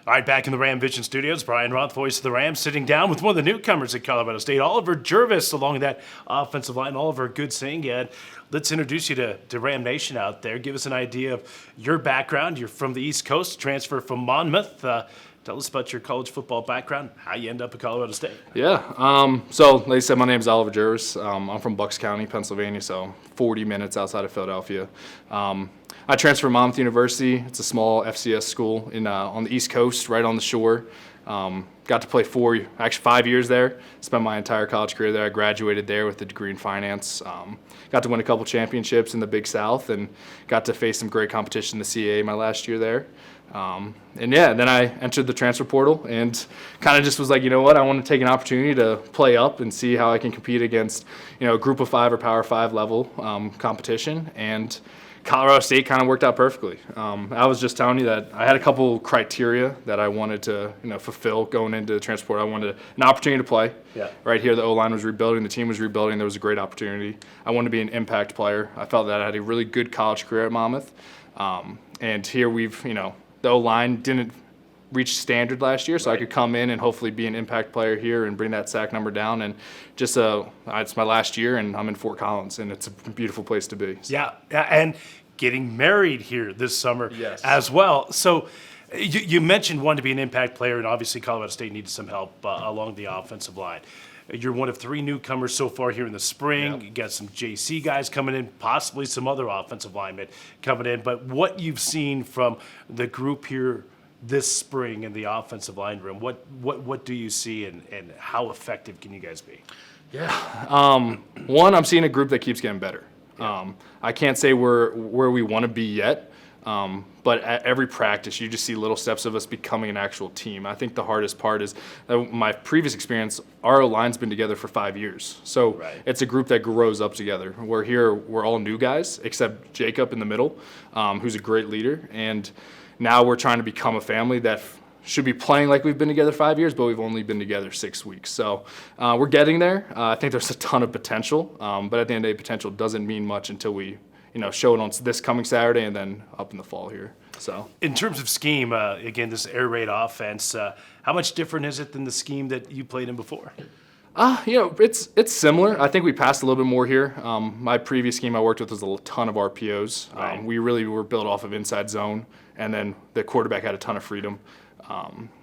All right, back in the Ram Vision Studios, Brian Roth, voice of the Rams, sitting down with one of the newcomers at Colorado State, Oliver Jervis, along that offensive line. Oliver, good seeing you. Let's introduce you to Ram Nation out there. Give us an idea of your background. You're from the East Coast, transfer from Monmouth. Tell us about your college football background, how you end up at Colorado State. Yeah, so like I said, my name is Oliver Jervis. I'm from Bucks County, Pennsylvania, so 40 minutes outside of Philadelphia. I transferred from Monmouth University. It's a small FCS school on the East Coast, right on the shore. Got to play 5 years there. Spent my entire college career there. I graduated there with a degree in finance. Got to win a couple championships in the Big South and got to face some great competition in the CAA my last year there. Then I entered the transfer portal and kind of just was like, you know what, I want to take an opportunity to play up and see how I can compete against, a Group of 5 or Power 5 level competition. And Colorado State kind of worked out perfectly. I was just telling you that I had a couple criteria that I wanted to, fulfill going into the transfer portal. I wanted an opportunity to play. Yeah. Right here, the O-line was rebuilding, the team was rebuilding. There was a great opportunity. I wanted to be an impact player. I felt that I had a really good college career at Monmouth. And here we've, the O-line didn't reach standard last year, so I could come in and hopefully be an impact player here and bring that sack number down. And just it's my last year, and I'm in Fort Collins, and it's a beautiful place to be. So. Yeah, and getting married here this summer as well. So you mentioned wanting to be an impact player, and obviously Colorado State needed some help along the offensive line. You're one of 3 newcomers so far here in the spring. Yep. You got some JC guys coming in, possibly some other offensive linemen coming in. But what you've seen from the group here this spring in the offensive line room, what do you see and how effective can you guys be? Yeah. One, I'm seeing a group that keeps getting better. I can't say we're where we want to be yet, but at every practice, you just see little steps of us becoming an actual team. I think the hardest part is my previous experience, our line's been together for 5 years. So It's a group that grows up together. We're all new guys, except Jacob in the middle, who's a great leader. And now we're trying to become a family that should be playing like we've been together 5 years, but we've only been together 6 weeks. So we're getting there. I think there's a ton of potential, but at the end of the day, potential doesn't mean much until we show it on this coming Saturday and then up in the fall here. So in terms of scheme, again, this air raid offense, how much different is it than the scheme that you played in before? It's similar. I think we passed a little bit more here. My previous scheme I worked with was a ton of RPOs. Right. We really were built off of inside zone, and then the quarterback had a ton of freedom.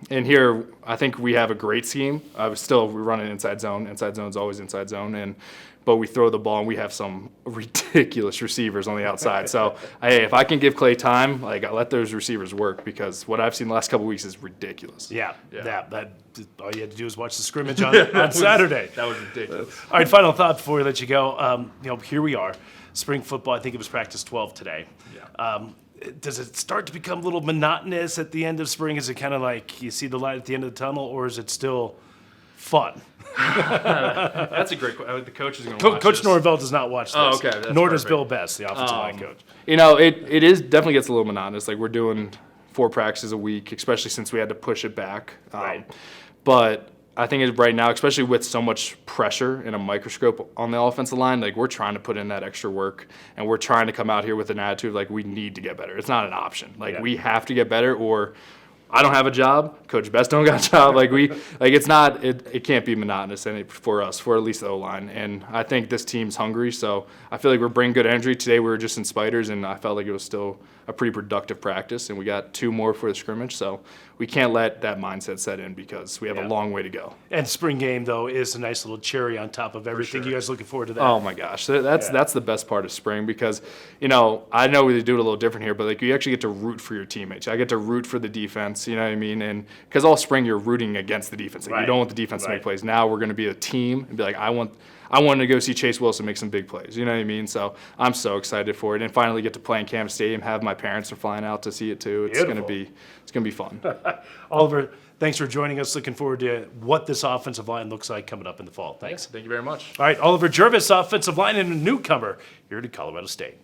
And here, I think we have a great scheme. We're running inside zone. Inside zone is always inside zone, but we throw the ball, and we have some ridiculous receivers on the outside. So, hey, if I can give Clay time, I let those receivers work, because what I've seen the last couple of weeks is ridiculous. Yeah. That all you had to do was watch the scrimmage on Saturday. That was ridiculous. All right, final thought before we let you go. Here we are, spring football. I think it was practice 12 today. Yeah. Does it start to become a little monotonous at the end of spring? Is it kind of like you see the light at the end of the tunnel, or is it still fun? That's a great question. The coach is going to watch Coach this. Norvell does not watch this. Oh, okay. That's Nor does perfect. Bill Best, the offensive line coach. It is definitely gets a little monotonous. Like, we're doing 4 practices a week, especially since we had to push it back. Right. But I think right now, especially with so much pressure and a microscope on the offensive line, like, we're trying to put in that extra work, and we're trying to come out here with an attitude like we need to get better. It's not an option. We have to get better, or I don't have a job. Coach Best don't got a job. It can't be monotonous for us, for at least the O-line. And I think this team's hungry, so I feel like we're bringing good energy. Today we were just in Spiders, and I felt like it was still a pretty productive practice, and we got 2 more for the scrimmage, so we can't let that mindset set in, because we have a long way to go. And spring game, though, is a nice little cherry on top of everything. Sure. You guys looking forward to that? Oh my gosh, that's the best part of spring, because I know we do it a little different here, but you actually get to root for your teammates. I get to root for the defense, you know what I mean? And because all spring you're rooting against the defense. You don't want the defense to make plays. Now we're going to be a team and be like, I want to go see Chase Wilson make some big plays. You know what I mean? So I'm so excited for it, and finally get to play in Camden Stadium. Have my parents are flying out to see it too. It's going to be fun. Oliver, thanks for joining us. Looking forward to what this offensive line looks like coming up in the fall. Thanks. Thank you very much. All right, Oliver Jervis, offensive line and a newcomer here to Colorado State.